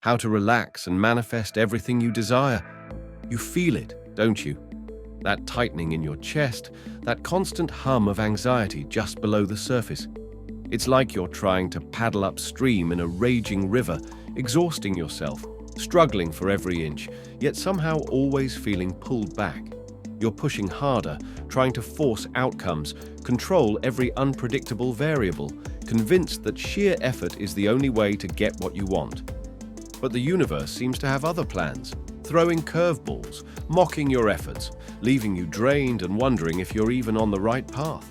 how to relax and manifest everything you desire. You feel it, don't you? That tightening in your chest, that constant hum of anxiety just below the surface. It's like you're trying to paddle upstream in a raging river, exhausting yourself, struggling for every inch, yet somehow always feeling pulled back. You're pushing harder, trying to force outcomes, control every unpredictable variable, convinced that sheer effort is the only way to get what you want. But the universe seems to have other plans, throwing curveballs, mocking your efforts, leaving you drained and wondering if you're even on the right path.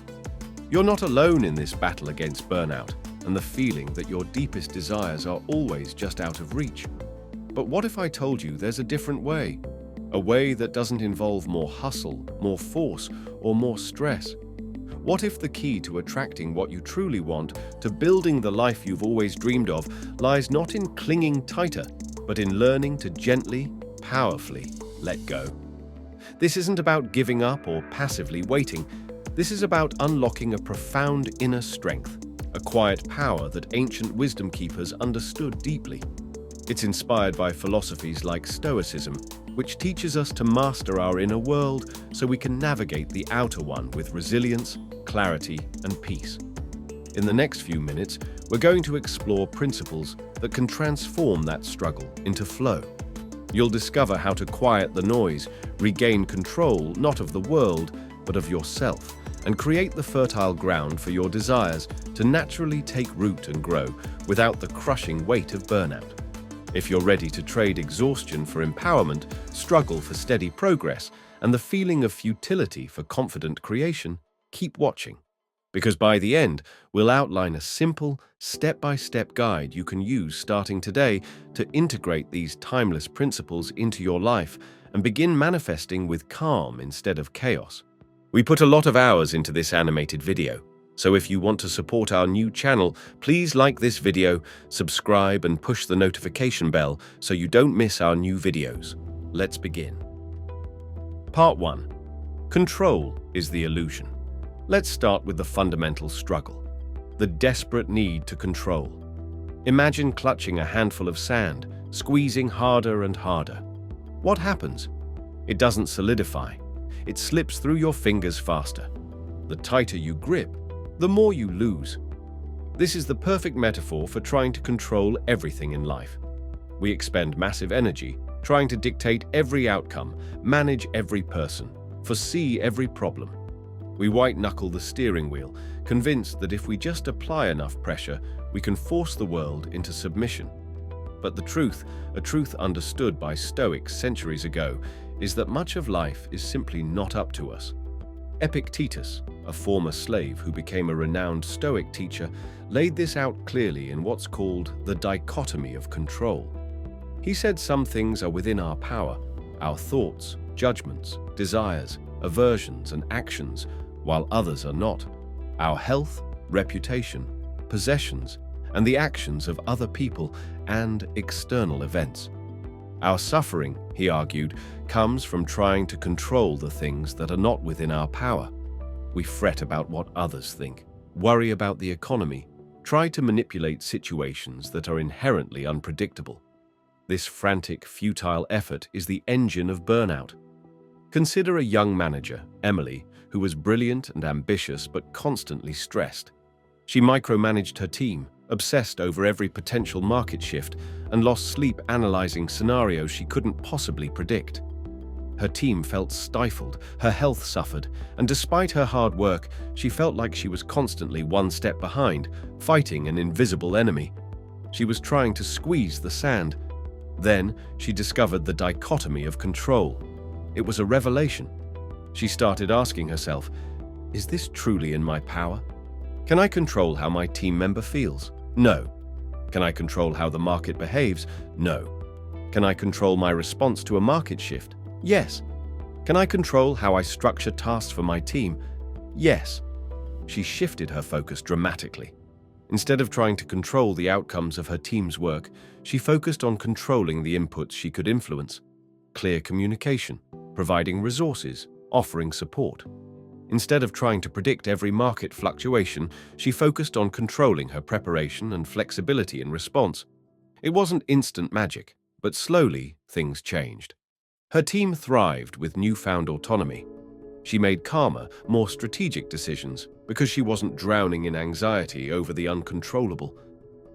You're not alone in this battle against burnout and the feeling that your deepest desires are always just out of reach. But what if I told you there's a different way? A way that doesn't involve more hustle, more force, or more stress? What if the key to attracting what you truly want, to building the life you've always dreamed of, lies not in clinging tighter, but in learning to gently, powerfully let go? This isn't about giving up or passively waiting. This is about unlocking a profound inner strength, a quiet power that ancient wisdom keepers understood deeply. It's inspired by philosophies like Stoicism, which teaches us to master our inner world so we can navigate the outer one with resilience, clarity, and peace. In the next few minutes, we're going to explore principles that can transform that struggle into flow. You'll discover how to quiet the noise, regain control not of the world, but of yourself, and create the fertile ground for your desires to naturally take root and grow without the crushing weight of burnout. If you're ready to trade exhaustion for empowerment, struggle for steady progress, and the feeling of futility for confident creation, keep watching. Because by the end, we'll outline a simple, step-by-step guide you can use starting today to integrate these timeless principles into your life and begin manifesting with calm instead of chaos. We put a lot of hours into this animated video, so if you want to support our new channel, please like this video, subscribe, and push the notification bell so you don't miss our new videos. Let's begin. Part 1. Control is the illusion. Let's start with the fundamental struggle, the desperate need to control. Imagine clutching a handful of sand, squeezing harder and harder. What happens? It doesn't solidify. It slips through your fingers faster. The tighter you grip, the more you lose. This is the perfect metaphor for trying to control everything in life. We expend massive energy trying to dictate every outcome, manage every person, foresee every problem. We white-knuckle the steering wheel, convinced that if we just apply enough pressure, we can force the world into submission. But the truth, a truth understood by Stoics centuries ago, is that much of life is simply not up to us. Epictetus, a former slave who became a renowned Stoic teacher, laid this out clearly in what's called the dichotomy of control. He said some things are within our power, our thoughts, judgments, desires, aversions, and actions, while others are not. Our health, reputation, possessions, and the actions of other people and external events. Our suffering, he argued, comes from trying to control the things that are not within our power. We fret about what others think, worry about the economy, try to manipulate situations that are inherently unpredictable. This frantic, futile effort is the engine of burnout. Consider a young manager, Emily, who was brilliant and ambitious but constantly stressed. She micromanaged her team, obsessed over every potential market shift, and lost sleep analyzing scenarios she couldn't possibly predict. Her team felt stifled, her health suffered, and despite her hard work, she felt like she was constantly one step behind, fighting an invisible enemy. She was trying to squeeze the sand. Then, she discovered the dichotomy of control. It was a revelation. She started asking herself, is this truly in my power? Can I control how my team member feels? No. Can I control how the market behaves? No. Can I control my response to a market shift? Yes. Can I control how I structure tasks for my team? Yes. She shifted her focus dramatically. Instead of trying to control the outcomes of her team's work, she focused on controlling the inputs she could influence. Clear communication, providing resources, offering support. Instead of trying to predict every market fluctuation, she focused on controlling her preparation and flexibility in response. It wasn't instant magic, but slowly things changed. Her team thrived with newfound autonomy. She made calmer, more strategic decisions because she wasn't drowning in anxiety over the uncontrollable.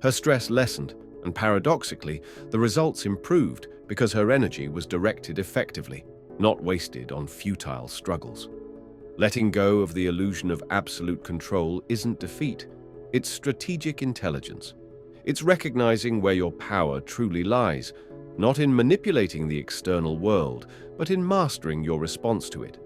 Her stress lessened, and paradoxically, the results improved because her energy was directed effectively, not wasted on futile struggles. Letting go of the illusion of absolute control isn't defeat, it's strategic intelligence. It's recognizing where your power truly lies, not in manipulating the external world, but in mastering your response to it.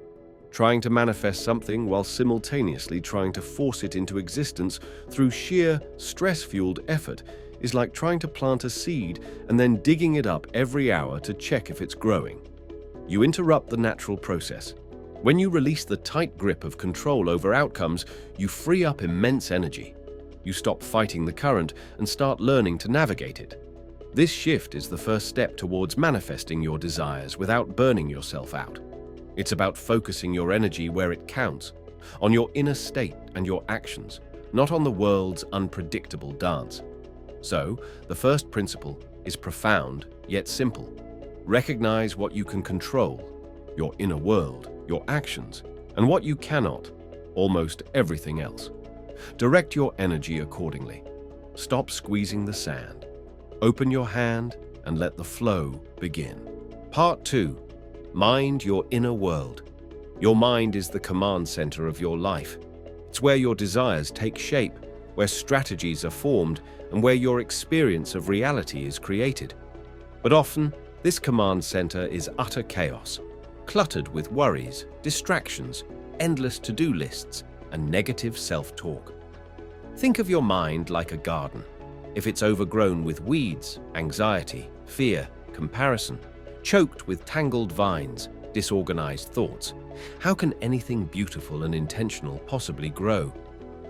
Trying to manifest something while simultaneously trying to force it into existence through sheer, stress-fueled effort is like trying to plant a seed and then digging it up every hour to check if it's growing. You interrupt the natural process. When you release the tight grip of control over outcomes, you free up immense energy. You stop fighting the current and start learning to navigate it. This shift is the first step towards manifesting your desires without burning yourself out. It's about focusing your energy where it counts, on your inner state and your actions, not on the world's unpredictable dance. So, the first principle is profound yet simple. Recognize what you can control, your inner world, your actions, and what you cannot, almost everything else. Direct your energy accordingly. Stop squeezing the sand. Open your hand and let the flow begin. Part 2. Mind your inner world. Your mind is the command center of your life. It's where your desires take shape, where strategies are formed, and where your experience of reality is created. But often, this command center is utter chaos, cluttered with worries, distractions, endless to-do lists, and negative self-talk. Think of your mind like a garden. If it's overgrown with weeds, anxiety, fear, comparison, choked with tangled vines, disorganized thoughts, how can anything beautiful and intentional possibly grow?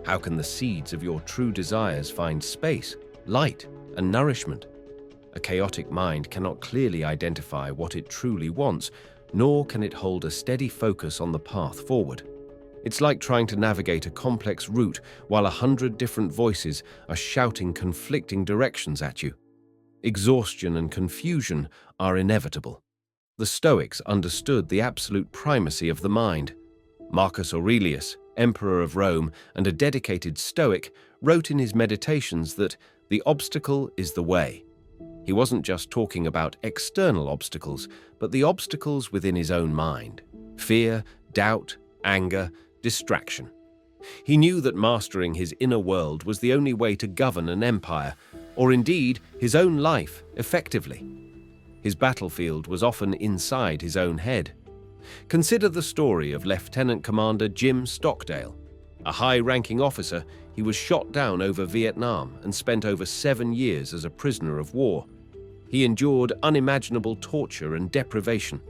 How can the seeds of your true desires find space, light, and nourishment? A chaotic mind cannot clearly identify what it truly wants, nor can it hold a steady focus on the path forward. It's like trying to navigate a complex route while 100 different voices are shouting conflicting directions at you. Exhaustion and confusion are inevitable. The Stoics understood the absolute primacy of the mind. Marcus Aurelius, Emperor of Rome and a dedicated Stoic, wrote in his Meditations that the obstacle is the way. He wasn't just talking about external obstacles, but the obstacles within his own mind. Fear, doubt, anger, distraction. He knew that mastering his inner world was the only way to govern an empire, or indeed his own life, effectively. His battlefield was often inside his own head. Consider the story of Lieutenant Commander Jim Stockdale. A high-ranking officer, he was shot down over Vietnam and spent over 7 years as a prisoner of war. He endured unimaginable torture and deprivation.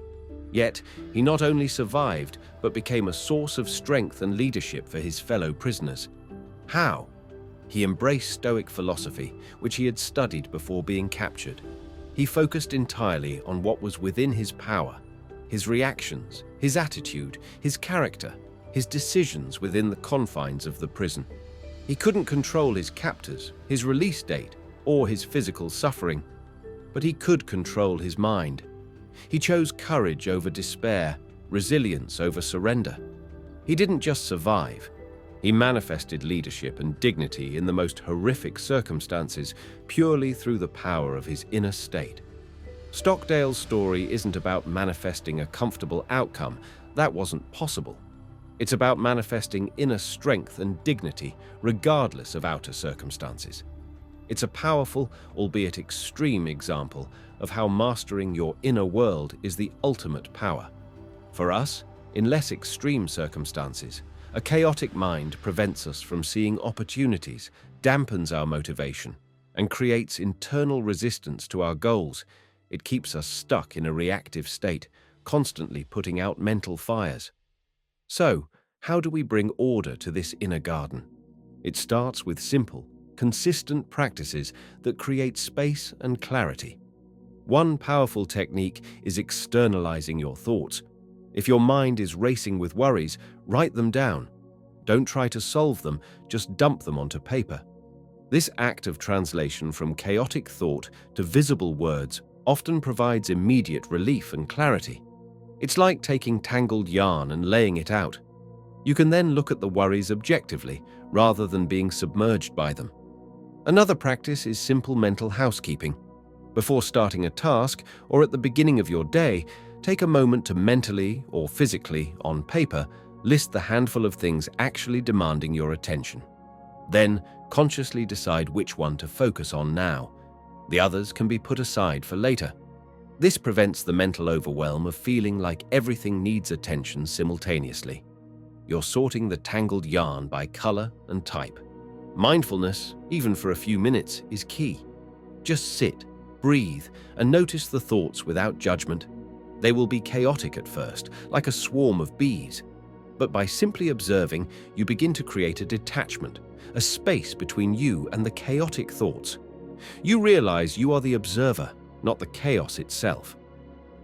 Yet, he not only survived, but became a source of strength and leadership for his fellow prisoners. How? He embraced Stoic philosophy, which he had studied before being captured. He focused entirely on what was within his power, his reactions, his attitude, his character, his decisions within the confines of the prison. He couldn't control his captors, his release date, or his physical suffering, but he could control his mind. He chose courage over despair, resilience over surrender. He didn't just survive. He manifested leadership and dignity in the most horrific circumstances purely through the power of his inner state. Stockdale's story isn't about manifesting a comfortable outcome. That wasn't possible. It's about manifesting inner strength and dignity regardless of outer circumstances. It's a powerful, albeit extreme example of how mastering your inner world is the ultimate power. For us, in less extreme circumstances, a chaotic mind prevents us from seeing opportunities, dampens our motivation, and creates internal resistance to our goals. It keeps us stuck in a reactive state, constantly putting out mental fires. So, how do we bring order to this inner garden? It starts with simple, consistent practices that create space and clarity. One powerful technique is externalizing your thoughts. If your mind is racing with worries, write them down. Don't try to solve them, just dump them onto paper. This act of translation from chaotic thought to visible words often provides immediate relief and clarity. It's like taking tangled yarn and laying it out. You can then look at the worries objectively rather than being submerged by them. Another practice is simple mental housekeeping. Before starting a task or at the beginning of your day, take a moment to mentally or physically, on paper, list the handful of things actually demanding your attention. Then, consciously decide which one to focus on now. The others can be put aside for later. This prevents the mental overwhelm of feeling like everything needs attention simultaneously. You're sorting the tangled yarn by color and type. Mindfulness, even for a few minutes, is key. Just sit, breathe, and notice the thoughts without judgment. They will be chaotic at first, like a swarm of bees. But by simply observing, you begin to create a detachment, a space between you and the chaotic thoughts. You realize you are the observer, not the chaos itself.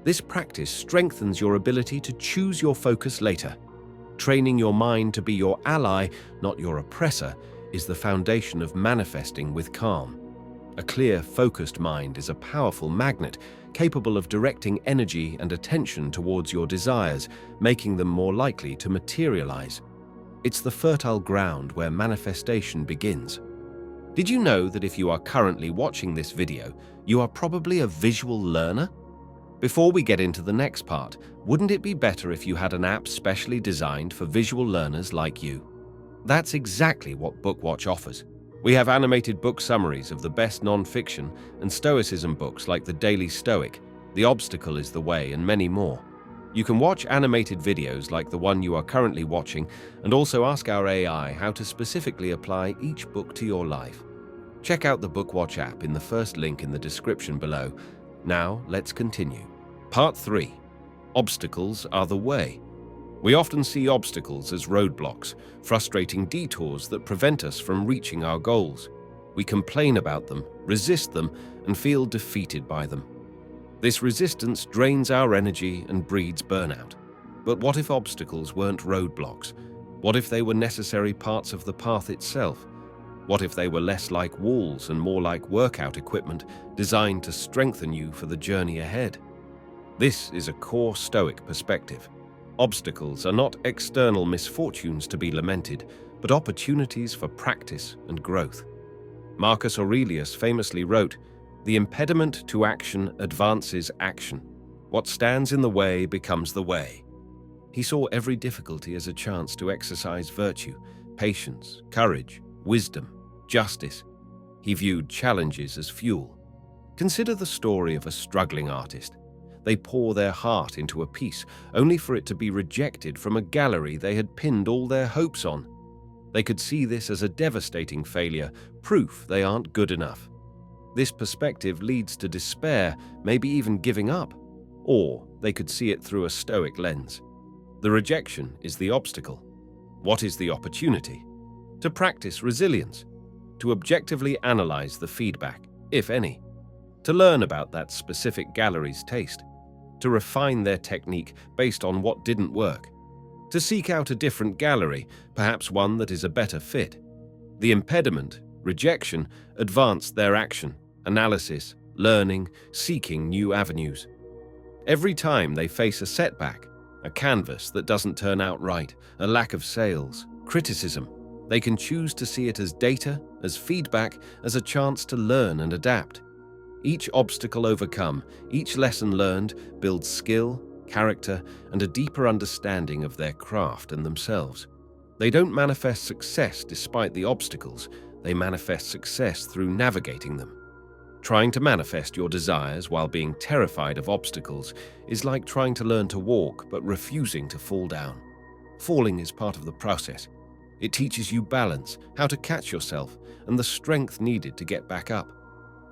This practice strengthens your ability to choose your focus later. Training your mind to be your ally, not your oppressor, is the foundation of manifesting with calm. A clear, focused mind is a powerful magnet, capable of directing energy and attention towards your desires, making them more likely to materialize. It's the fertile ground where manifestation begins. Did you know that if you are currently watching this video, you are probably a visual learner? Before we get into the next part, wouldn't it be better if you had an app specially designed for visual learners like you? That's exactly what BookWatch offers. We have animated book summaries of the best non-fiction and Stoicism books like The Daily Stoic, The Obstacle is the Way, and many more. You can watch animated videos like the one you are currently watching and also ask our AI how to specifically apply each book to your life. Check out the BookWatch app in the first link in the description below. Now, let's continue. Part 3. Obstacles are the way. We often see obstacles as roadblocks, frustrating detours that prevent us from reaching our goals. We complain about them, resist them, and feel defeated by them. This resistance drains our energy and breeds burnout. But what if obstacles weren't roadblocks? What if they were necessary parts of the path itself? What if they were less like walls and more like workout equipment designed to strengthen you for the journey ahead? This is a core Stoic perspective. Obstacles are not external misfortunes to be lamented, but opportunities for practice and growth. Marcus Aurelius famously wrote, "The impediment to action advances action. What stands in the way becomes the way." He saw every difficulty as a chance to exercise virtue, patience, courage, wisdom, justice. He viewed challenges as fuel. Consider the story of a struggling artist. They pour their heart into a piece, only for it to be rejected from a gallery they had pinned all their hopes on. They could see this as a devastating failure, proof they aren't good enough. This perspective leads to despair, maybe even giving up. Or they could see it through a Stoic lens. The rejection is the obstacle. What is the opportunity? To practice resilience, to objectively analyze the feedback, if any, to learn about that specific gallery's taste, to refine their technique based on what didn't work, to seek out a different gallery, perhaps one that is a better fit. The impediment, rejection, advanced their action, analysis, learning, seeking new avenues. Every time they face a setback, a canvas that doesn't turn out right, a lack of sales, criticism, they can choose to see it as data, as feedback, as a chance to learn and adapt. Each obstacle overcome, each lesson learned, builds skill, character, and a deeper understanding of their craft and themselves. They don't manifest success despite the obstacles, they manifest success through navigating them. Trying to manifest your desires while being terrified of obstacles is like trying to learn to walk but refusing to fall down. Falling is part of the process. It teaches you balance, how to catch yourself, and the strength needed to get back up.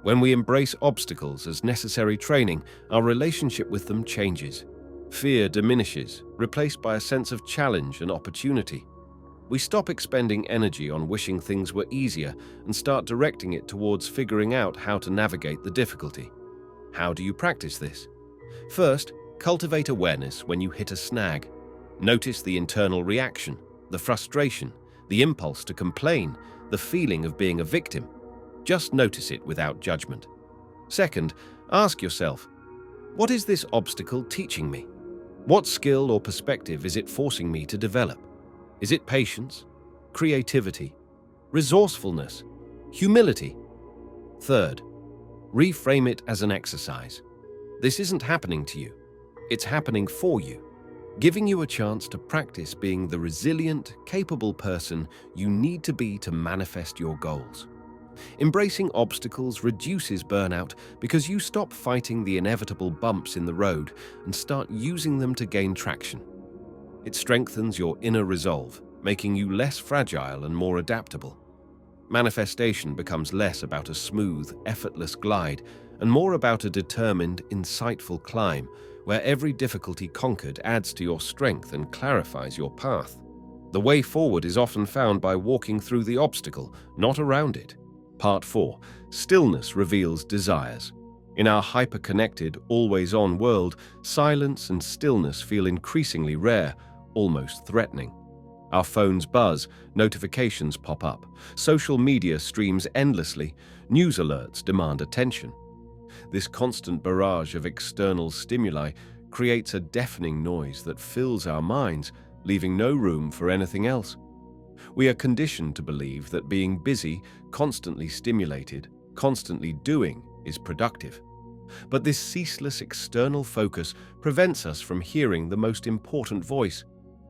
When we embrace obstacles as necessary training, our relationship with them changes. Fear diminishes, replaced by a sense of challenge and opportunity. We stop expending energy on wishing things were easier and start directing it towards figuring out how to navigate the difficulty. How do you practice this? First, cultivate awareness when you hit a snag. Notice the internal reaction, the frustration, the impulse to complain, the feeling of being a victim. Just notice it without judgment. Second, ask yourself, what is this obstacle teaching me? What skill or perspective is it forcing me to develop? Is it patience, creativity, resourcefulness, humility? Third, reframe it as an exercise. This isn't happening to you. It's happening for you, giving you a chance to practice being the resilient, capable person you need to be to manifest your goals. Embracing obstacles reduces burnout because you stop fighting the inevitable bumps in the road and start using them to gain traction. It strengthens your inner resolve, making you less fragile and more adaptable. Manifestation becomes less about a smooth, effortless glide and more about a determined, insightful climb where every difficulty conquered adds to your strength and clarifies your path. The way forward is often found by walking through the obstacle, not around it. Part 4. Stillness reveals desires. In our hyper-connected, always-on world, silence and stillness feel increasingly rare, almost threatening. Our phones buzz, notifications pop up, social media streams endlessly, news alerts demand attention. This constant barrage of external stimuli creates a deafening noise that fills our minds, leaving no room for anything else. We are conditioned to believe that being busy, constantly stimulated, constantly doing is productive. But this ceaseless external focus prevents us from hearing the most important voice,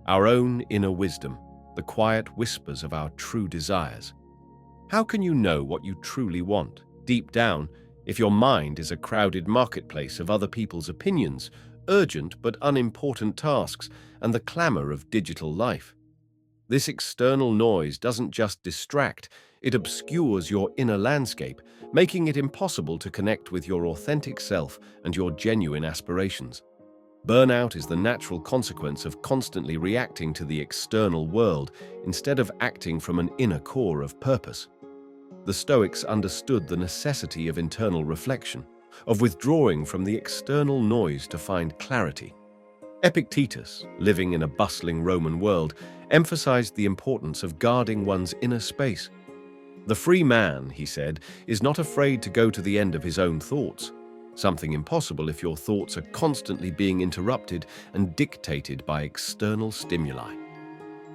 our own inner wisdom, the quiet whispers of our true desires. How can you know what you truly want, deep down, if your mind is a crowded marketplace of other people's opinions, urgent but unimportant tasks, and the clamor of digital life? This external noise doesn't just distract, it obscures your inner landscape, making it impossible to connect with your authentic self and your genuine aspirations. Burnout is the natural consequence of constantly reacting to the external world instead of acting from an inner core of purpose. The Stoics understood the necessity of internal reflection, of withdrawing from the external noise to find clarity. Epictetus, living in a bustling Roman world, emphasized the importance of guarding one's inner space. The free man, he said, is not afraid to go to the end of his own thoughts, something impossible if your thoughts are constantly being interrupted and dictated by external stimuli.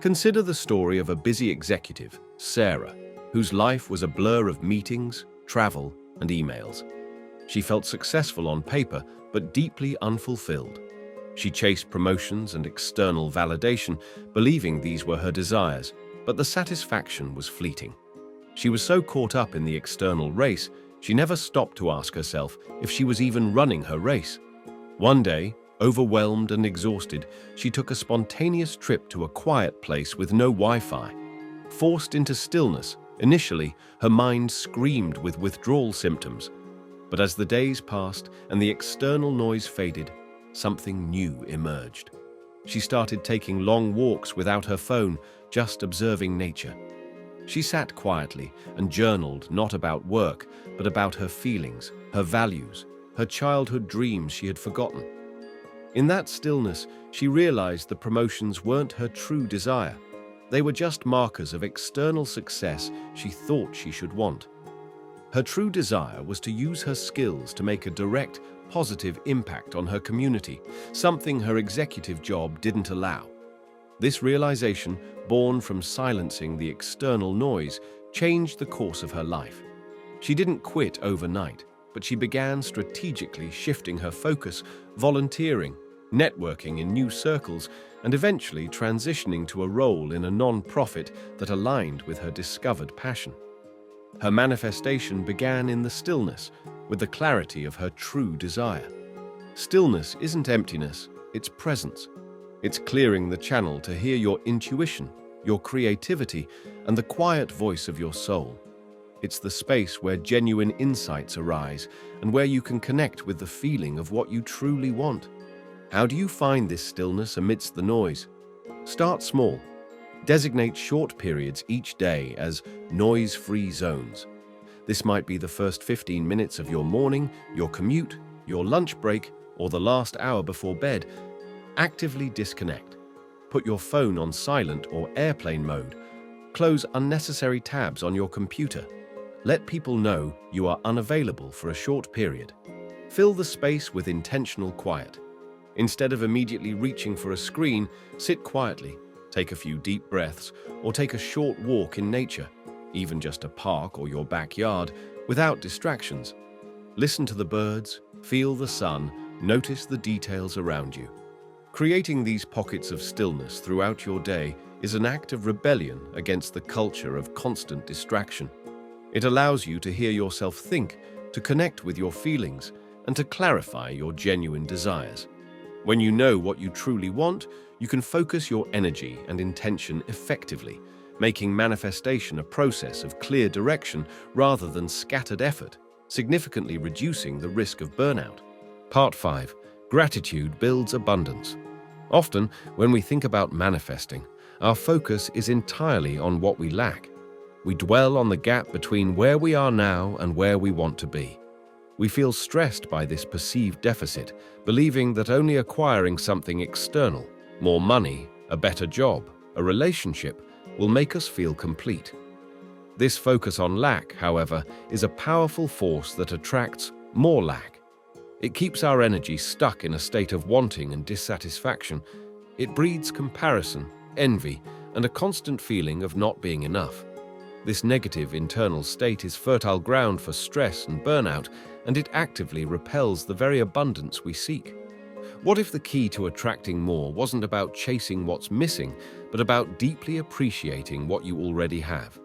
Consider the story of a busy executive, Sarah, whose life was a blur of meetings, travel, and emails. She felt successful on paper, but deeply unfulfilled. She chased promotions and external validation, believing these were her desires, but the satisfaction was fleeting. She was so caught up in the external race, she never stopped to ask herself if she was even running her race. One day, overwhelmed and exhausted, she took a spontaneous trip to a quiet place with no Wi-Fi. Forced into stillness, initially, her mind screamed with withdrawal symptoms. But as the days passed and the external noise faded, something new emerged. She started taking long walks without her phone, just observing nature. She sat quietly and journaled not about work, but about her feelings, her values, her childhood dreams she had forgotten. In that stillness, she realized the promotions weren't her true desire. They were just markers of external success she thought she should want. Her true desire was to use her skills to make a direct, positive impact on her community, something her executive job didn't allow. This realization, born from silencing the external noise, changed the course of her life. She didn't quit overnight, but she began strategically shifting her focus, volunteering, networking in new circles, and eventually transitioning to a role in a non-profit that aligned with her discovered passion. Her manifestation began in the stillness, with the clarity of her true desire. Stillness isn't emptiness, it's presence. It's clearing the channel to hear your intuition, your creativity, and the quiet voice of your soul. It's the space where genuine insights arise and where you can connect with the feeling of what you truly want. How do you find this stillness amidst the noise? Start small. Designate short periods each day as noise-free zones. This might be the first 15 minutes of your morning, your commute, your lunch break, or the last hour before bed. Actively disconnect. Put your phone on silent or airplane mode. Close unnecessary tabs on your computer. Let people know you are unavailable for a short period. Fill the space with intentional quiet. Instead of immediately reaching for a screen, sit quietly, take a few deep breaths, or take a short walk in nature, even just a park or your backyard, without distractions. Listen to the birds, feel the sun, notice the details around you. Creating these pockets of stillness throughout your day is an act of rebellion against the culture of constant distraction. It allows you to hear yourself think, to connect with your feelings, and to clarify your genuine desires. When you know what you truly want, you can focus your energy and intention effectively, making manifestation a process of clear direction rather than scattered effort, significantly reducing the risk of burnout. Part 5. Gratitude builds abundance. Often, when we think about manifesting, our focus is entirely on what we lack. We dwell on the gap between where we are now and where we want to be. We feel stressed by this perceived deficit, believing that only acquiring something external, more money, a better job, a relationship, will make us feel complete. This focus on lack, however, is a powerful force that attracts more lack. It keeps our energy stuck in a state of wanting and dissatisfaction. It breeds comparison, envy, and a constant feeling of not being enough. This negative internal state is fertile ground for stress and burnout, and it actively repels the very abundance we seek. What if the key to attracting more wasn't about chasing what's missing, but about deeply appreciating what you already have?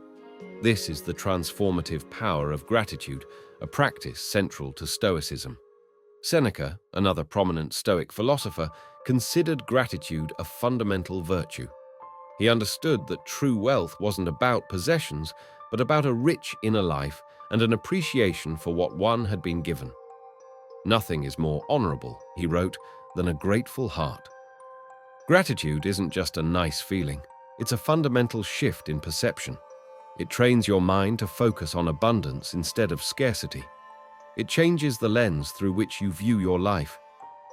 This is the transformative power of gratitude, a practice central to Stoicism. Seneca, another prominent Stoic philosopher, considered gratitude a fundamental virtue. He understood that true wealth wasn't about possessions, but about a rich inner life and an appreciation for what one had been given. Nothing is more honorable, he wrote, than a grateful heart. Gratitude isn't just a nice feeling, it's a fundamental shift in perception. It trains your mind to focus on abundance instead of scarcity. It changes the lens through which you view your life.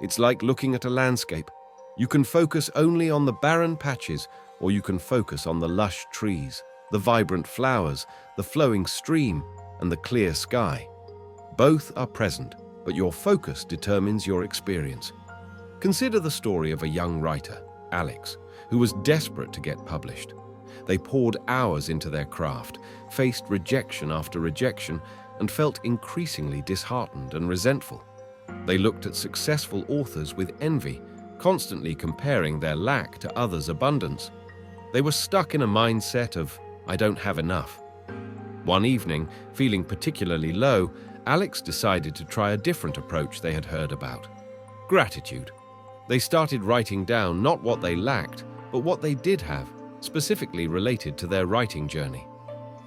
It's like looking at a landscape. You can focus only on the barren patches, or you can focus on the lush trees, the vibrant flowers, the flowing stream, and the clear sky. Both are present, but your focus determines your experience. Consider the story of a young writer, Alex, who was desperate to get published. They poured hours into their craft, faced rejection after rejection, and felt increasingly disheartened and resentful. They looked at successful authors with envy, constantly comparing their lack to others' abundance. They were stuck in a mindset of, "I don't have enough." One evening, feeling particularly low, Alex decided to try a different approach they had heard about: gratitude. They started writing down not what they lacked, but what they did have, specifically related to their writing journey.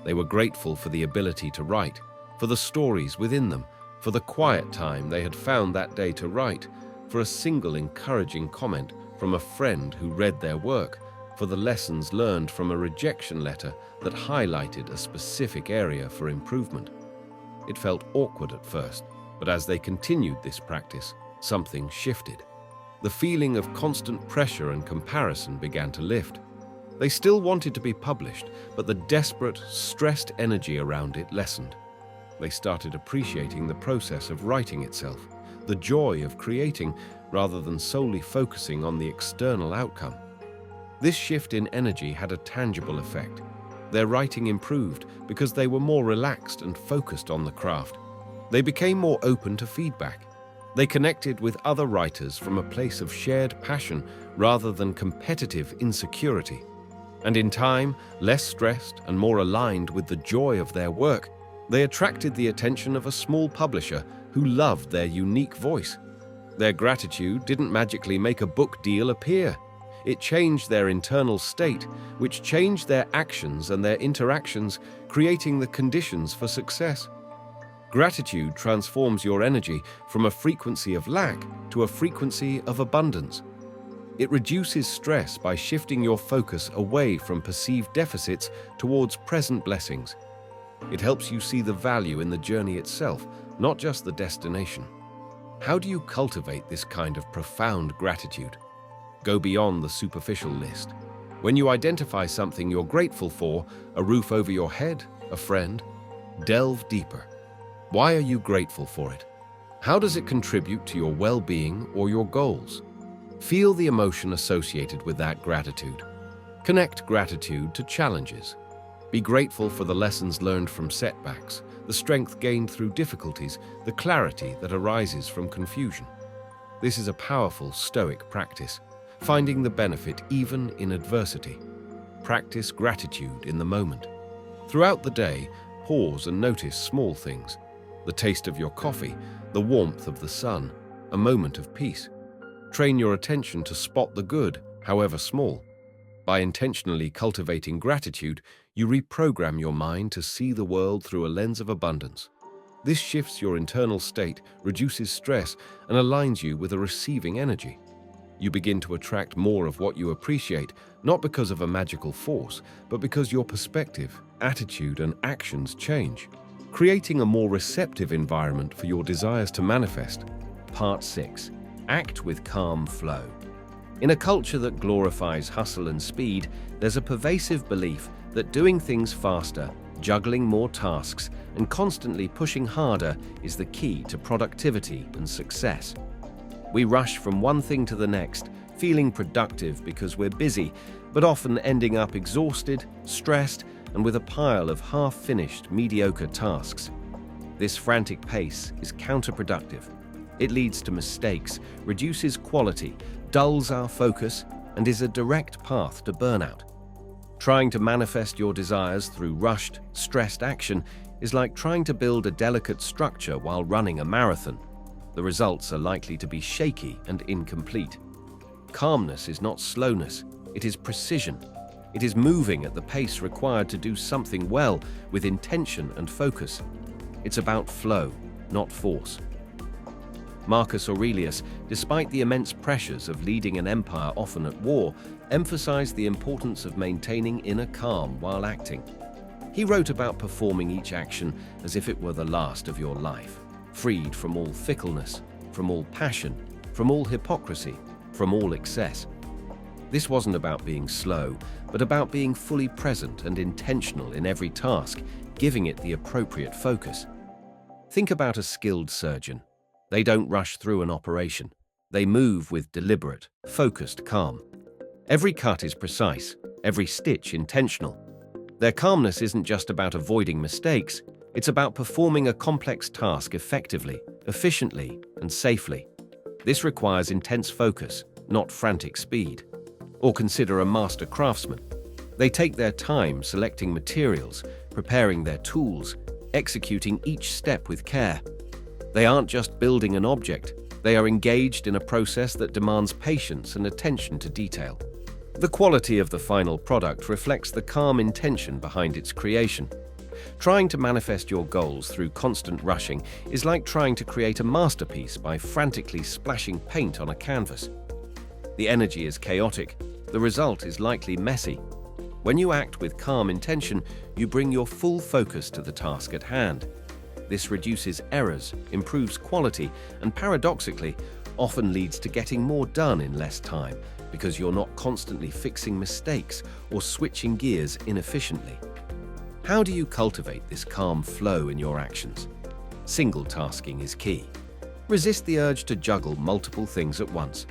They were grateful for the ability to write, for the stories within them, for the quiet time they had found that day to write, for a single encouraging comment from a friend who read their work, for the lessons learned from a rejection letter that highlighted a specific area for improvement. It felt awkward at first, but as they continued this practice, something shifted. The feeling of constant pressure and comparison began to lift. They still wanted to be published, but the desperate, stressed energy around it lessened. They started appreciating the process of writing itself, the joy of creating, rather than solely focusing on the external outcome. This shift in energy had a tangible effect. Their writing improved because they were more relaxed and focused on the craft. They became more open to feedback. They connected with other writers from a place of shared passion rather than competitive insecurity. And in time, less stressed and more aligned with the joy of their work, they attracted the attention of a small publisher who loved their unique voice. Their gratitude didn't magically make a book deal appear. It changed their internal state, which changed their actions and their interactions, creating the conditions for success. Gratitude transforms your energy from a frequency of lack to a frequency of abundance. It reduces stress by shifting your focus away from perceived deficits towards present blessings. It helps you see the value in the journey itself, not just the destination. How do you cultivate this kind of profound gratitude? Go beyond the superficial list. When you identify something you're grateful for, a roof over your head, a friend, Delve deeper. Why are you grateful for it? How does it contribute to your well-being or your goals? Feel the emotion associated with that gratitude. Connect gratitude to challenges. Be grateful for the lessons learned from setbacks, the strength gained through difficulties, the clarity that arises from confusion. This is a powerful Stoic practice, finding the benefit even in adversity. Practice gratitude in the moment. Throughout the day, pause and notice small things. The taste of your coffee, the warmth of the sun, a moment of peace. Train your attention to spot the good, however small. By intentionally cultivating gratitude, you reprogram your mind to see the world through a lens of abundance. This shifts your internal state, reduces stress, and aligns you with a receiving energy. You begin to attract more of what you appreciate, not because of a magical force, but because your perspective, attitude, and actions change, creating a more receptive environment for your desires to manifest. Part 6. Act with calm flow. In a culture that glorifies hustle and speed, there's a pervasive belief that doing things faster, juggling more tasks, and constantly pushing harder is the key to productivity and success. We rush from one thing to the next, feeling productive because we're busy, but often ending up exhausted, stressed, and with a pile of half-finished, mediocre tasks. This frantic pace is counterproductive. It leads to mistakes, reduces quality, dulls our focus, and is a direct path to burnout. Trying to manifest your desires through rushed, stressed action is like trying to build a delicate structure while running a marathon. The results are likely to be shaky and incomplete. Calmness is not slowness, it is precision. It is moving at the pace required to do something well with intention and focus. It's about flow, not force. Marcus Aurelius, despite the immense pressures of leading an empire often at war, emphasized the importance of maintaining inner calm while acting. He wrote about performing each action as if it were the last of your life, freed from all fickleness, from all passion, from all hypocrisy, from all excess. This wasn't about being slow, but about being fully present and intentional in every task, giving it the appropriate focus. Think about a skilled surgeon. They don't rush through an operation. They move with deliberate, focused calm. Every cut is precise, every stitch intentional. Their calmness isn't just about avoiding mistakes, it's about performing a complex task effectively, efficiently, and safely. This requires intense focus, not frantic speed. Or consider a master craftsman. They take their time selecting materials, preparing their tools, executing each step with care. They aren't just building an object, they are engaged in a process that demands patience and attention to detail. The quality of the final product reflects the calm intention behind its creation. Trying to manifest your goals through constant rushing is like trying to create a masterpiece by frantically splashing paint on a canvas. The energy is chaotic, the result is likely messy. When you act with calm intention, you bring your full focus to the task at hand. This reduces errors, improves quality, and paradoxically, often leads to getting more done in less time because you're not constantly fixing mistakes or switching gears inefficiently. How do you cultivate this calm flow in your actions? Single tasking is key. Resist the urge to juggle multiple things at once.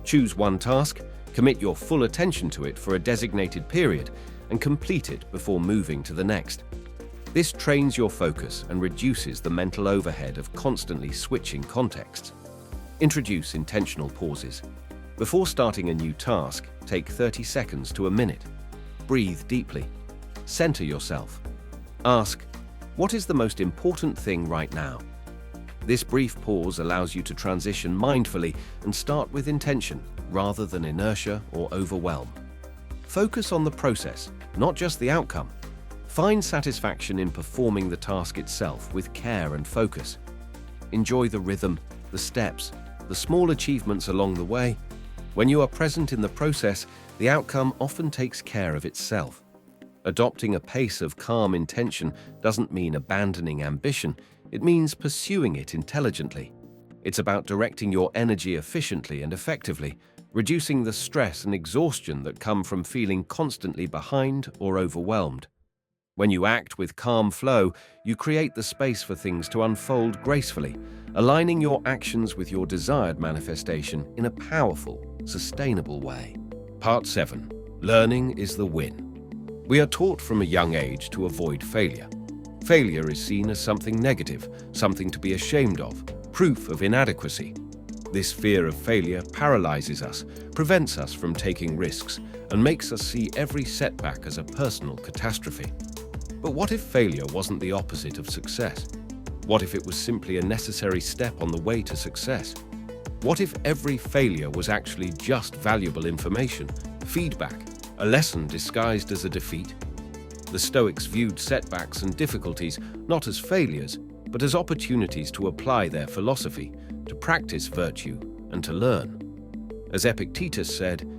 Choose one task, commit your full attention to it for a designated period, and complete it before moving to the next. This trains your focus and reduces the mental overhead of constantly switching contexts. Introduce intentional pauses. Before starting a new task, take 30 seconds to a minute. Breathe deeply. Center yourself. Ask, what is the most important thing right now? This brief pause allows you to transition mindfully and start with intention rather than inertia or overwhelm. Focus on the process, not just the outcome. Find satisfaction in performing the task itself with care and focus. Enjoy the rhythm, the steps, the small achievements along the way. When you are present in the process, the outcome often takes care of itself. Adopting a pace of calm intention doesn't mean abandoning ambition, it means pursuing it intelligently. It's about directing your energy efficiently and effectively, reducing the stress and exhaustion that come from feeling constantly behind or overwhelmed. When you act with calm flow, you create the space for things to unfold gracefully, aligning your actions with your desired manifestation in a powerful, sustainable way. Part 7. Learning is the win. We are taught from a young age to avoid failure. Failure is seen as something negative, something to be ashamed of, proof of inadequacy. This fear of failure paralyzes us, prevents us from taking risks, and makes us see every setback as a personal catastrophe. But what if failure wasn't the opposite of success? What if it was simply a necessary step on the way to success? What if every failure was actually just valuable information, feedback, a lesson disguised as a defeat? The Stoics viewed setbacks and difficulties not as failures, but as opportunities to apply their philosophy, to practice virtue, and to learn. As Epictetus said,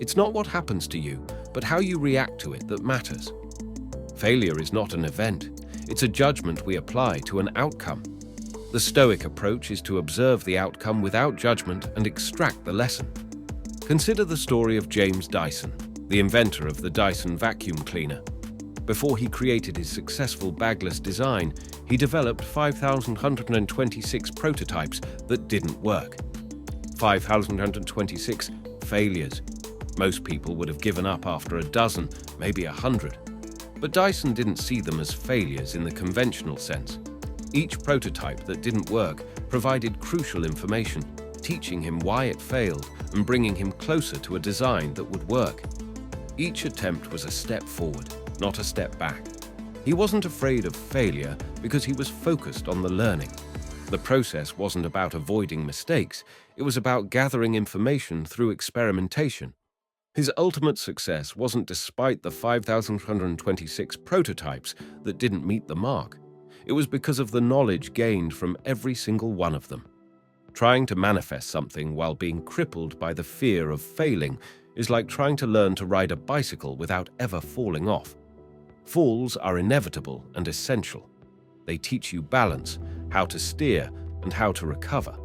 "It's not what happens to you, but how you react to it that matters." Failure is not an event, it's a judgment we apply to an outcome. The Stoic approach is to observe the outcome without judgment and extract the lesson. Consider the story of James Dyson, the inventor of the Dyson vacuum cleaner. Before he created his successful bagless design, he developed 5,126 prototypes that didn't work. 5,126 failures. Most people would have given up after a dozen, maybe 100. But Dyson didn't see them as failures in the conventional sense. Each prototype that didn't work provided crucial information, teaching him why it failed and bringing him closer to a design that would work. Each attempt was a step forward, not a step back. He wasn't afraid of failure because he was focused on the learning. The process wasn't about avoiding mistakes, it was about gathering information through experimentation. His ultimate success wasn't despite the 5,126 prototypes that didn't meet the mark. It was because of the knowledge gained from every single one of them. Trying to manifest something while being crippled by the fear of failing is like trying to learn to ride a bicycle without ever falling off. Falls are inevitable and essential. They teach you balance, how to steer, and how to recover.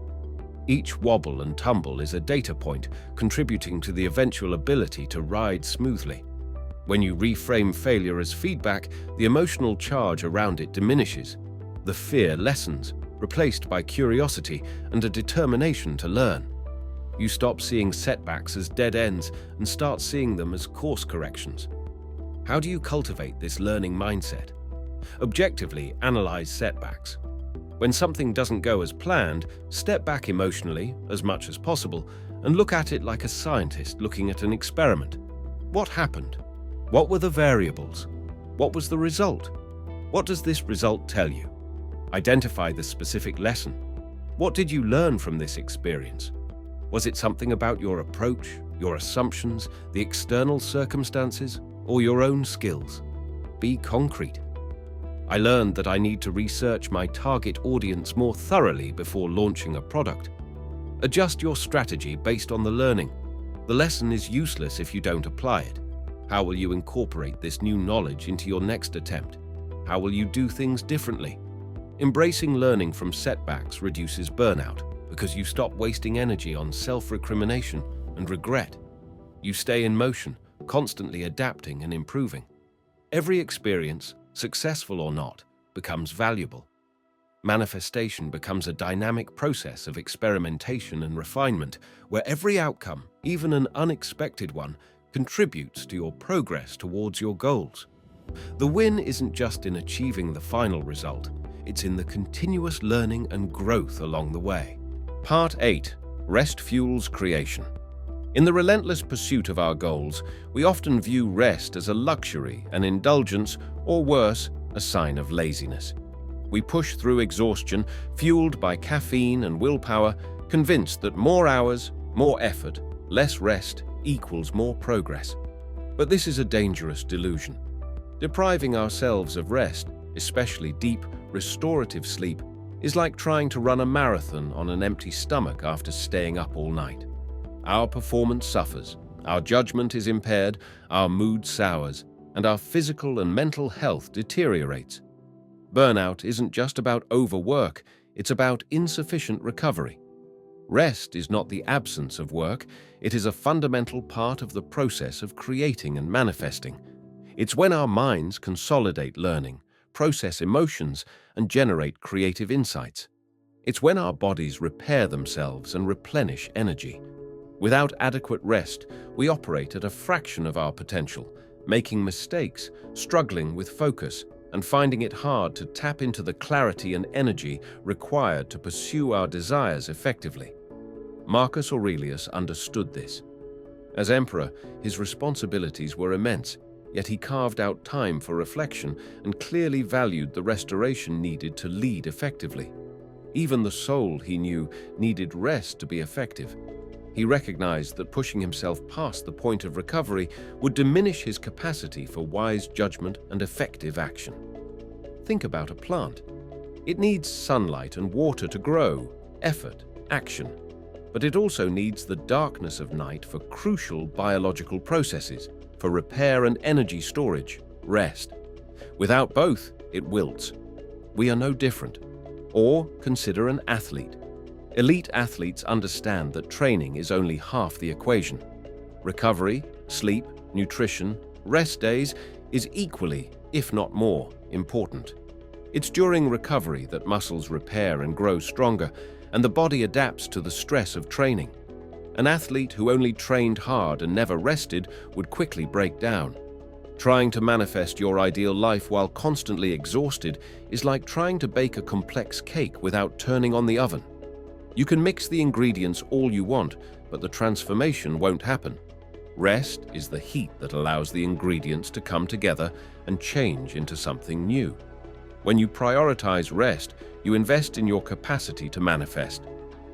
Each wobble and tumble is a data point contributing to the eventual ability to ride smoothly. When you reframe failure as feedback, the emotional charge around it diminishes. The fear lessens, replaced by curiosity and a determination to learn. You stop seeing setbacks as dead ends and start seeing them as course corrections. How do you cultivate this learning mindset? Objectively analyze setbacks. When something doesn't go as planned, step back emotionally, as much as possible, and look at it like a scientist looking at an experiment. What happened? What were the variables? What was the result? What does this result tell you? Identify the specific lesson. What did you learn from this experience? Was it something about your approach, your assumptions, the external circumstances, or your own skills? Be concrete. I learned that I need to research my target audience more thoroughly before launching a product. Adjust your strategy based on the learning. The lesson is useless if you don't apply it. How will you incorporate this new knowledge into your next attempt? How will you do things differently? Embracing learning from setbacks reduces burnout because you stop wasting energy on self-recrimination and regret. You stay in motion, constantly adapting and improving. Every experience, successful or not, becomes valuable. Manifestation becomes a dynamic process of experimentation and refinement, where every outcome, even an unexpected one, contributes to your progress towards your goals. The win isn't just in achieving the final result, it's in the continuous learning and growth along the way. Part 8. Rest fuels creation. In the relentless pursuit of our goals, we often view rest as a luxury, an indulgence, or worse, a sign of laziness. We push through exhaustion, fueled by caffeine and willpower, convinced that more hours, more effort, less rest equals more progress. But this is a dangerous delusion. Depriving ourselves of rest, especially deep, restorative sleep, is like trying to run a marathon on an empty stomach after staying up all night. Our performance suffers, our judgment is impaired, our mood sours, and our physical and mental health deteriorates. Burnout isn't just about overwork, it's about insufficient recovery. Rest is not the absence of work, it is a fundamental part of the process of creating and manifesting. It's when our minds consolidate learning, process emotions, and generate creative insights. It's when our bodies repair themselves and replenish energy. Without adequate rest, we operate at a fraction of our potential, making mistakes, struggling with focus, and finding it hard to tap into the clarity and energy required to pursue our desires effectively. Marcus Aurelius understood this. As emperor, his responsibilities were immense, yet he carved out time for reflection and clearly valued the restoration needed to lead effectively. Even the soul, he knew, needed rest to be effective. He recognized that pushing himself past the point of recovery would diminish his capacity for wise judgment and effective action. Think about a plant. It needs sunlight and water to grow, effort, action. But it also needs the darkness of night for crucial biological processes, for repair and energy storage, rest. Without both, it wilts. We are no different. Or consider an athlete. Elite athletes understand that training is only half the equation. Recovery, sleep, nutrition, rest days is equally, if not more, important. It's during recovery that muscles repair and grow stronger, and the body adapts to the stress of training. An athlete who only trained hard and never rested would quickly break down. Trying to manifest your ideal life while constantly exhausted is like trying to bake a complex cake without turning on the oven. You can mix the ingredients all you want, but the transformation won't happen. Rest is the heat that allows the ingredients to come together and change into something new. When you prioritize rest, you invest in your capacity to manifest.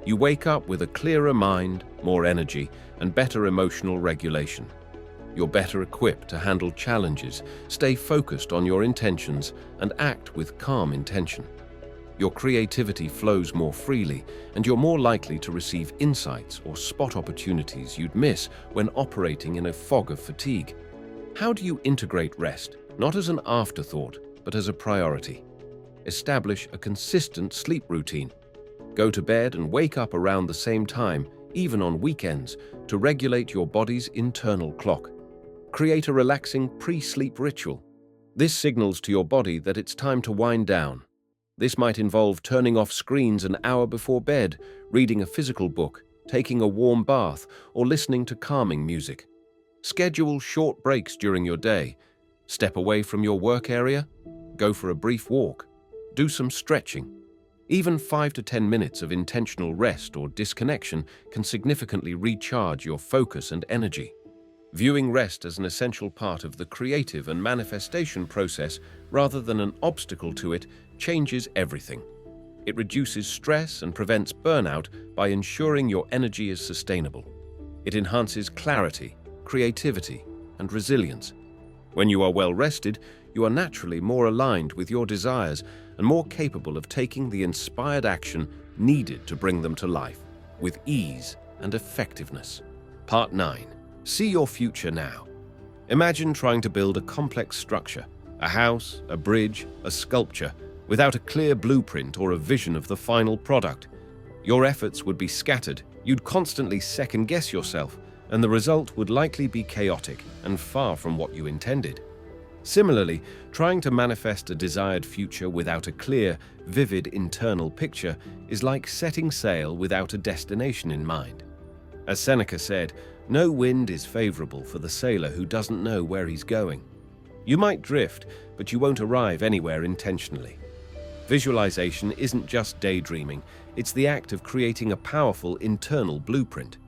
You wake up with a clearer mind, more energy, and better emotional regulation. You're better equipped to handle challenges, stay focused on your intentions, and act with calm intention. Your creativity flows more freely, and you're more likely to receive insights or spot opportunities you'd miss when operating in a fog of fatigue. How do you integrate rest, not as an afterthought, but as a priority? Establish a consistent sleep routine. Go to bed and wake up around the same time, even on weekends, to regulate your body's internal clock. Create a relaxing pre-sleep ritual. This signals to your body that it's time to wind down. This might involve turning off screens an hour before bed, reading a physical book, taking a warm bath, or listening to calming music. Schedule short breaks during your day. Step away from your work area. Go for a brief walk. Do some stretching. Even 5 to 10 minutes of intentional rest or disconnection can significantly recharge your focus and energy. Viewing rest as an essential part of the creative and manifestation process rather than an obstacle to it changes everything. It reduces stress and prevents burnout by ensuring your energy is sustainable. It enhances clarity, creativity, and resilience. When you are well rested, you are naturally more aligned with your desires and more capable of taking the inspired action needed to bring them to life with ease and effectiveness. Part 9. See your future now. Imagine trying to build a complex structure, a house, a bridge, a sculpture, without a clear blueprint or a vision of the final product. Your efforts would be scattered, you'd constantly second-guess yourself, and the result would likely be chaotic and far from what you intended. Similarly, trying to manifest a desired future without a clear, vivid internal picture is like setting sail without a destination in mind. As Seneca said, no wind is favorable for the sailor who doesn't know where he's going. You might drift, but you won't arrive anywhere intentionally. Visualization isn't just daydreaming, it's the act of creating a powerful internal blueprint.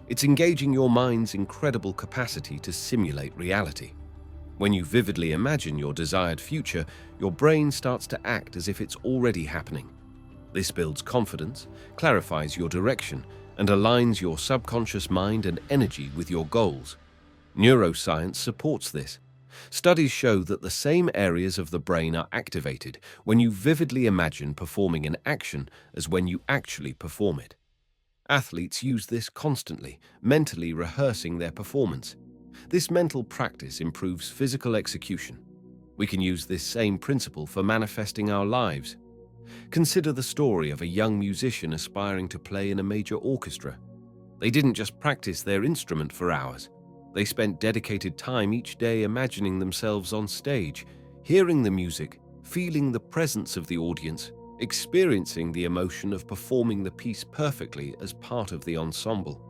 It's engaging your mind's incredible capacity to simulate reality. When you vividly imagine your desired future, your brain starts to act as if it's already happening. This builds confidence, clarifies your direction, and aligns your subconscious mind and energy with your goals. Neuroscience supports this. Studies show that the same areas of the brain are activated when you vividly imagine performing an action as when you actually perform it. Athletes use this constantly, mentally rehearsing their performance. This mental practice improves physical execution. We can use this same principle for manifesting our lives. Consider the story of a young musician aspiring to play in a major orchestra. They didn't just practice their instrument for hours. They spent dedicated time each day imagining themselves on stage, hearing the music, feeling the presence of the audience, experiencing the emotion of performing the piece perfectly as part of the ensemble.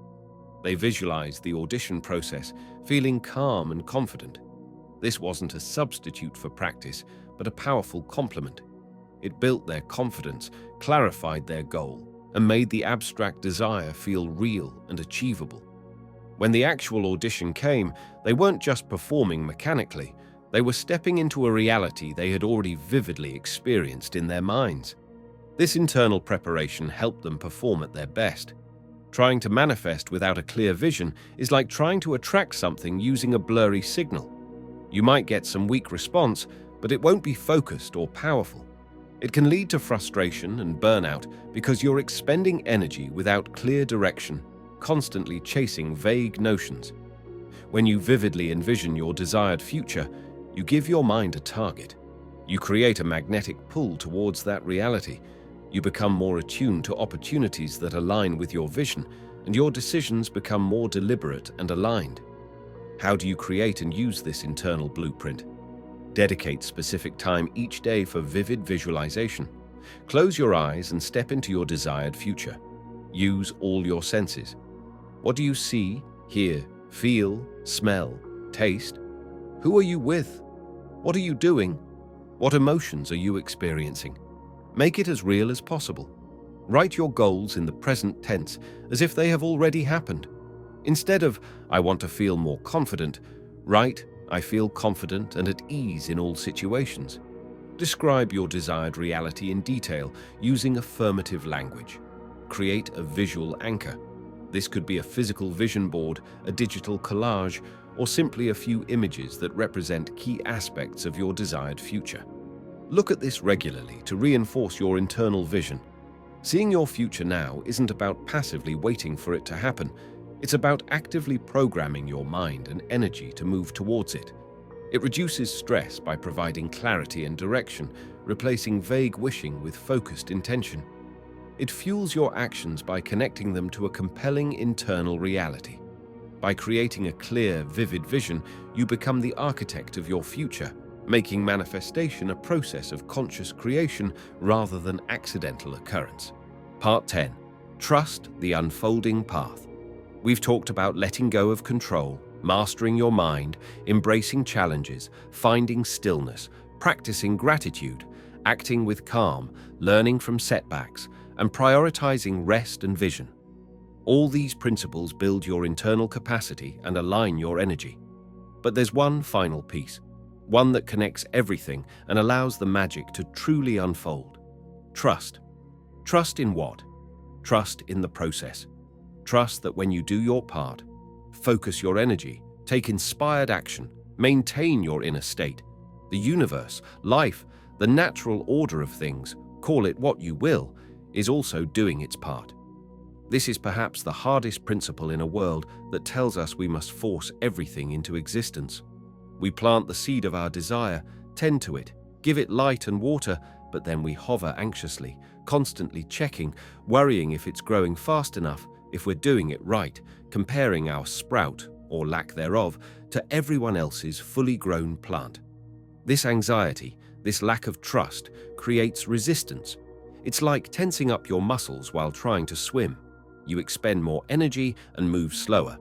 They visualized the audition process, feeling calm and confident. This wasn't a substitute for practice, but a powerful complement. It built their confidence, clarified their goal, and made the abstract desire feel real and achievable. When the actual audition came, they weren't just performing mechanically, they were stepping into a reality they had already vividly experienced in their minds. This internal preparation helped them perform at their best. Trying to manifest without a clear vision is like trying to attract something using a blurry signal. You might get some weak response, but it won't be focused or powerful. It can lead to frustration and burnout because you're expending energy without clear direction, constantly chasing vague notions. When you vividly envision your desired future, you give your mind a target. You create a magnetic pull towards that reality. You become more attuned to opportunities that align with your vision, and your decisions become more deliberate and aligned. How do you create and use this internal blueprint? Dedicate specific time each day for vivid visualization. Close your eyes and step into your desired future. Use all your senses. What do you see, hear, feel, smell, taste? Who are you with? What are you doing? What emotions are you experiencing? Make it as real as possible. Write your goals in the present tense as if they have already happened. Instead of, "I want to feel more confident," write, "I feel confident and at ease in all situations." Describe your desired reality in detail using affirmative language. Create a visual anchor. This could be a physical vision board, a digital collage, or simply a few images that represent key aspects of your desired future. Look at this regularly to reinforce your internal vision. Seeing your future now isn't about passively waiting for it to happen. It's about actively programming your mind and energy to move towards it. It reduces stress by providing clarity and direction, replacing vague wishing with focused intention. It fuels your actions by connecting them to a compelling internal reality. By creating a clear, vivid vision, you become the architect of your future, making manifestation a process of conscious creation rather than accidental occurrence. Part 10. Trust the unfolding path. We've talked about letting go of control, mastering your mind, embracing challenges, finding stillness, practicing gratitude, acting with calm, learning from setbacks, and prioritizing rest and vision. All these principles build your internal capacity and align your energy. But there's one final piece, one that connects everything and allows the magic to truly unfold. Trust. Trust in what? Trust in the process. Trust that when you do your part, focus your energy, take inspired action, maintain your inner state, the universe, life, the natural order of things, call it what you will, is also doing its part. This is perhaps the hardest principle in a world that tells us we must force everything into existence. We plant the seed of our desire, tend to it, give it light and water, but then we hover anxiously, constantly checking, worrying if it's growing fast enough, if we're doing it right, comparing our sprout, or lack thereof, to everyone else's fully grown plant. This anxiety, this lack of trust, creates resistance. It's like tensing up your muscles while trying to swim. You expend more energy and move slower.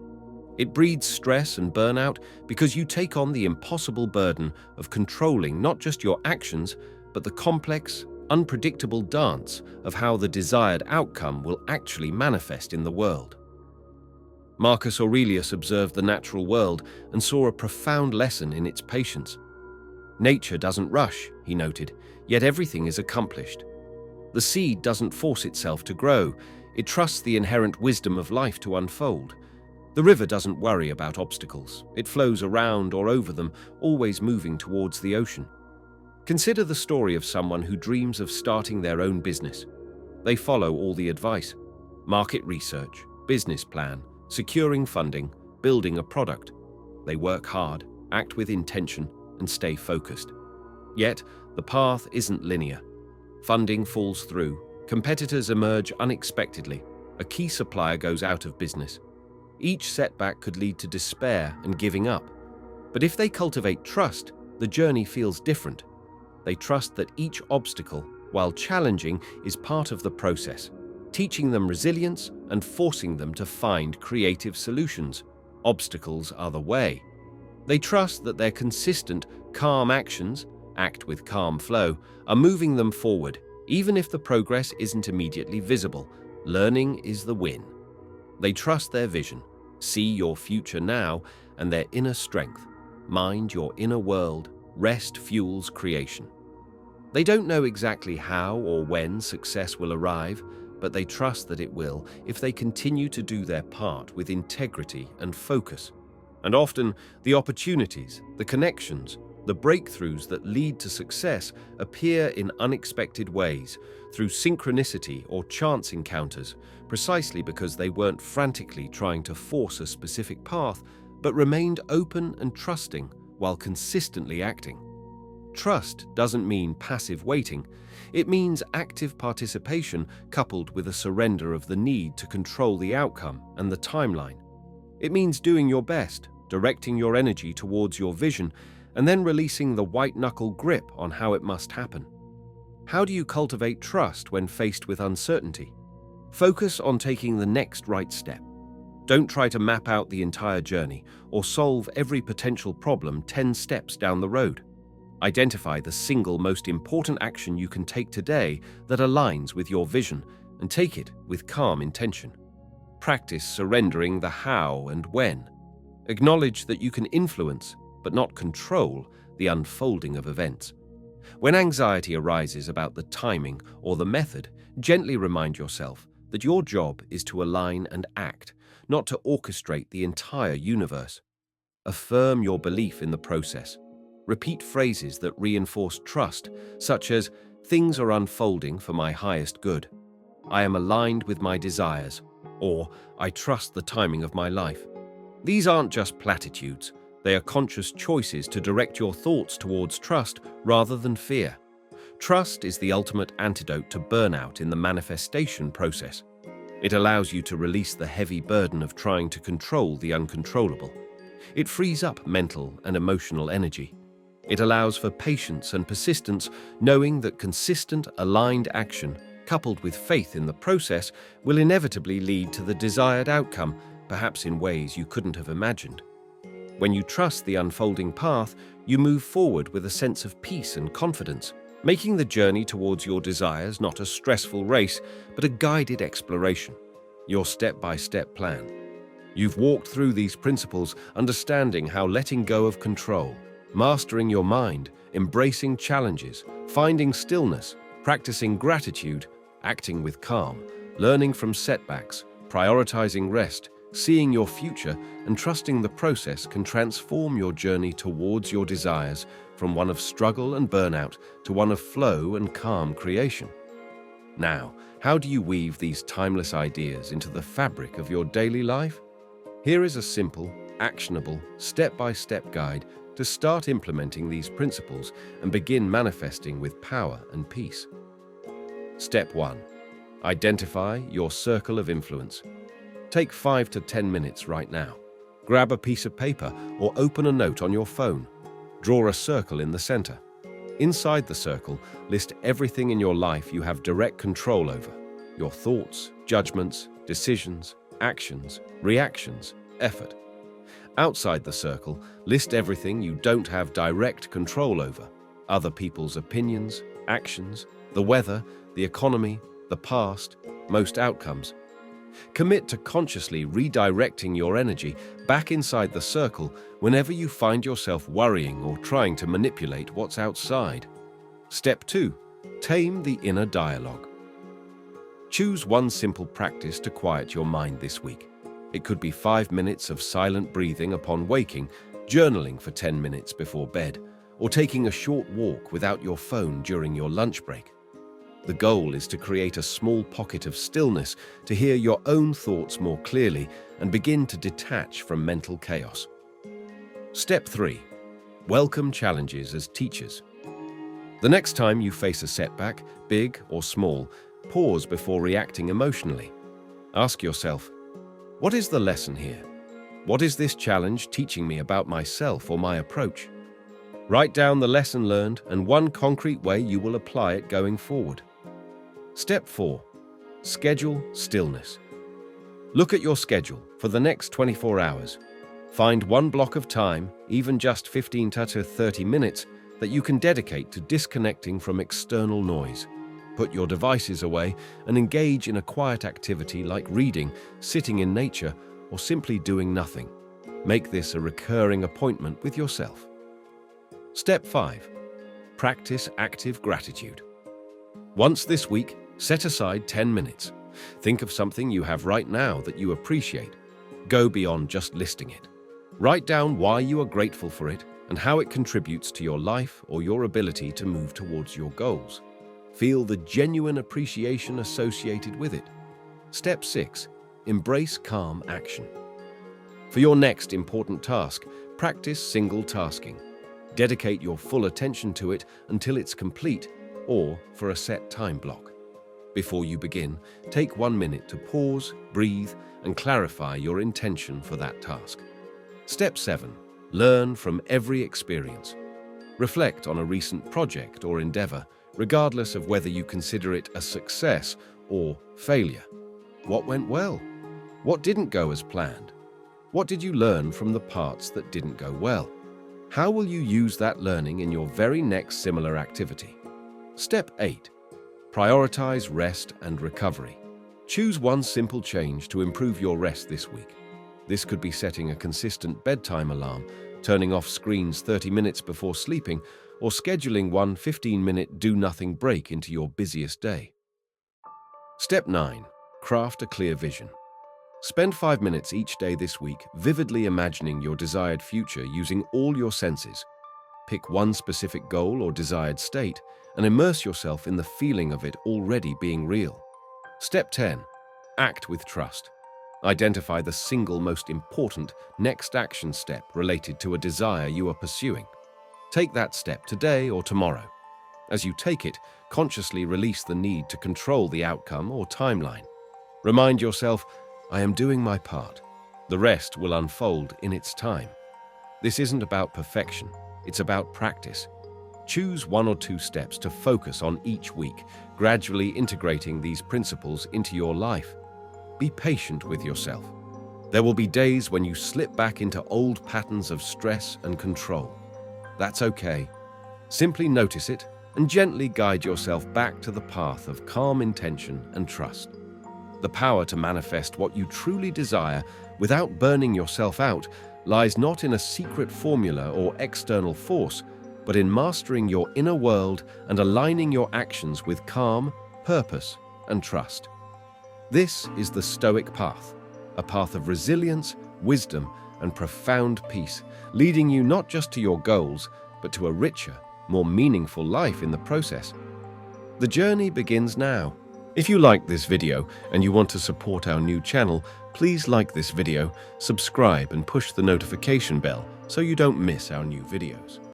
It breeds stress and burnout because you take on the impossible burden of controlling not just your actions, but the complex, unpredictable dance of how the desired outcome will actually manifest in the world. Marcus Aurelius observed the natural world and saw a profound lesson in its patience. Nature doesn't rush, he noted, yet everything is accomplished. The seed doesn't force itself to grow, it trusts the inherent wisdom of life to unfold. The river doesn't worry about obstacles, it flows around or over them, always moving towards the ocean. Consider the story of someone who dreams of starting their own business. They follow all the advice: market research, business plan, securing funding, building a product. They work hard, act with intention, and stay focused. Yet, the path isn't linear. Funding falls through, competitors emerge unexpectedly, a key supplier goes out of business. Each setback could lead to despair and giving up. But if they cultivate trust, the journey feels different. They trust that each obstacle, while challenging, is part of the process, teaching them resilience and forcing them to find creative solutions. Obstacles are the way. They trust that their consistent, calm actions, act with calm flow, are moving them forward, even if the progress isn't immediately visible. Learning is the win. They trust their vision, see your future now, and their inner strength. Mind your inner world, rest fuels creation. They don't know exactly how or when success will arrive, but they trust that it will if they continue to do their part with integrity and focus. And often, the opportunities, the connections, the breakthroughs that lead to success appear in unexpected ways, through synchronicity or chance encounters, precisely because they weren't frantically trying to force a specific path, but remained open and trusting while consistently acting. Trust doesn't mean passive waiting. It means active participation coupled with a surrender of the need to control the outcome and the timeline. It means doing your best, directing your energy towards your vision, and then releasing the white-knuckle grip on how it must happen. How do you cultivate trust when faced with uncertainty? Focus on taking the next right step. Don't try to map out the entire journey or solve every potential problem 10 steps down the road. Identify the single most important action you can take today that aligns with your vision, and take it with calm intention. Practice surrendering the how and when. Acknowledge that you can influence, but not control, the unfolding of events. When anxiety arises about the timing or the method, gently remind yourself that your job is to align and act, not to orchestrate the entire universe. Affirm your belief in the process. Repeat phrases that reinforce trust, such as, "Things are unfolding for my highest good," "I am aligned with my desires," or "I trust the timing of my life." These aren't just platitudes. They are conscious choices to direct your thoughts towards trust rather than fear. Trust is the ultimate antidote to burnout in the manifestation process. It allows you to release the heavy burden of trying to control the uncontrollable. It frees up mental and emotional energy. It allows for patience and persistence, knowing that consistent, aligned action, coupled with faith in the process, will inevitably lead to the desired outcome, perhaps in ways you couldn't have imagined. When you trust the unfolding path, you move forward with a sense of peace and confidence, making the journey towards your desires not a stressful race, but a guided exploration, your step-by-step plan. You've walked through these principles, understanding how letting go of control, mastering your mind, embracing challenges, finding stillness, practicing gratitude, acting with calm, learning from setbacks, prioritizing rest, seeing your future, and trusting the process can transform your journey towards your desires from one of struggle and burnout to one of flow and calm creation. Now, how do you weave these timeless ideas into the fabric of your daily life? Here is a simple, actionable, step-by-step guide to start implementing these principles and begin manifesting with power and peace. Step 1. Identify your circle of influence. Take 5 to 10 minutes right now. Grab a piece of paper or open a note on your phone. Draw a circle in the center. Inside the circle, list everything in your life you have direct control over: your thoughts, judgments, decisions, actions, reactions, effort. Outside the circle, list everything you don't have direct control over: other people's opinions, actions, the weather, the economy, the past, most outcomes. Commit to consciously redirecting your energy back inside the circle whenever you find yourself worrying or trying to manipulate what's outside. Step 2. Tame the inner dialogue. Choose one simple practice to quiet your mind this week. It could be 5 minutes of silent breathing upon waking, journaling for 10 minutes before bed, or taking a short walk without your phone during your lunch break. The goal is to create a small pocket of stillness to hear your own thoughts more clearly and begin to detach from mental chaos. Step 3. Welcome challenges as teachers. The next time you face a setback, big or small, pause before reacting emotionally. Ask yourself, What is the lesson here? What is this challenge teaching me about myself or my approach? Write down the lesson learned and one concrete way you will apply it going forward. Step 4. Schedule stillness. Look at your schedule for the next 24 hours. Find one block of time, even just 15 to 30 minutes, that you can dedicate to disconnecting from external noise. Put your devices away and engage in a quiet activity like reading, sitting in nature, or simply doing nothing. Make this a recurring appointment with yourself. Step 5. Practice active gratitude. Once this week, set aside 10 minutes. Think of something you have right now that you appreciate. Go beyond just listing it. Write down why you are grateful for it and how it contributes to your life or your ability to move towards your goals. Feel the genuine appreciation associated with it. Step 6. Embrace calm action. For your next important task, practice single tasking. Dedicate your full attention to it until it's complete or for a set time block. Before you begin, take 1 minute to pause, breathe, and clarify your intention for that task. Step 7. Learn from every experience. Reflect on a recent project or endeavor, regardless of whether you consider it a success or failure. What went well? What didn't go as planned? What did you learn from the parts that didn't go well? How will you use that learning in your very next similar activity? Step 8. Prioritize rest and recovery. Choose one simple change to improve your rest this week. This could be setting a consistent bedtime alarm, turning off screens 30 minutes before sleeping, or scheduling one 15-minute do-nothing break into your busiest day. Step 9. Craft a clear vision. Spend 5 minutes each day this week vividly imagining your desired future using all your senses. Pick one specific goal or desired state and immerse yourself in the feeling of it already being real. Step 10. Act with trust. Identify the single most important next action step related to a desire you are pursuing. Take that step today or tomorrow. As you take it, consciously release the need to control the outcome or timeline. Remind yourself, I am doing my part. The rest will unfold in its time. This isn't about perfection, it's about practice. Choose 1 or 2 steps to focus on each week, gradually integrating these principles into your life. Be patient with yourself. There will be days when you slip back into old patterns of stress and control. That's okay. Simply notice it and gently guide yourself back to the path of calm intention and trust. The power to manifest what you truly desire without burning yourself out lies not in a secret formula or external force, but in mastering your inner world and aligning your actions with calm, purpose, and trust. This is the Stoic path, a path of resilience, wisdom, and profound peace, leading you not just to your goals, but to a richer, more meaningful life in the process. The journey begins now. If you like this video and you want to support our new channel, please like this video, subscribe, and push the notification bell so you don't miss our new videos.